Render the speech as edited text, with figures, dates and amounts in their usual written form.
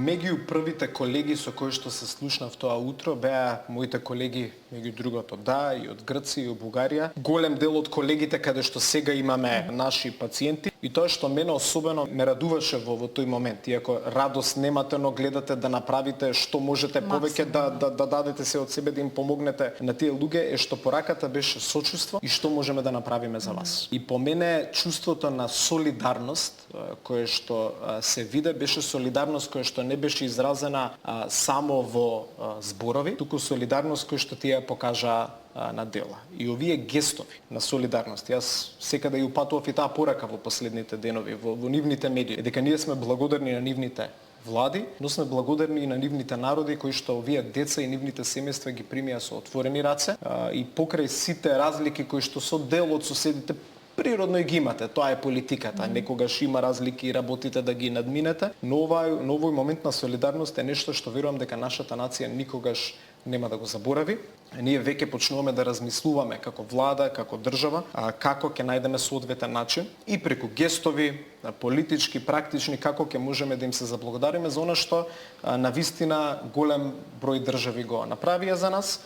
Меѓу првите колеги со кои што се слушнав тоа утро беа моите колеги, меѓу другото, и од Грција и од Бугарија. Голем дел од колегите каде што сега имаме наши пациенти и тоа што мене особено ме радуваше во тој момент, иако радост немате, но гледате да направите што можете повеќе да дадете се од себе, да им помогнете на тие луѓе, е што пораката беше сочувство и што можеме да направиме за вас. И по мене чувството на солидарност кое што се виде беше солидарност која што не беше изразена само во зборови, туку солидарност која што тие покажа на дела. И овие гестови на солидарност, јас секаде ја упатував и таа порака во последните денови во нивните медии, дека ние сме благодарни на нивните влади, но сме благодарни и на нивните народи кои што овие деца и нивните семејства ги примија со отворени раце и покрај сите разлики кои што со дел од соседите природно и ги имате, тоа е политиката. Некогаш има разлики и работите да ги надминете, но овој момент на солидарност е нешто што верувам дека нашата нација никогаш нема да го заборави. Ние веќе почнуваме да размислуваме како влада, како држава, како ќе најдеме соодветен начин и преку гестови, политички, практични, како ќе можеме да им се заблагодариме за она што навистина голем број држави го направија за нас.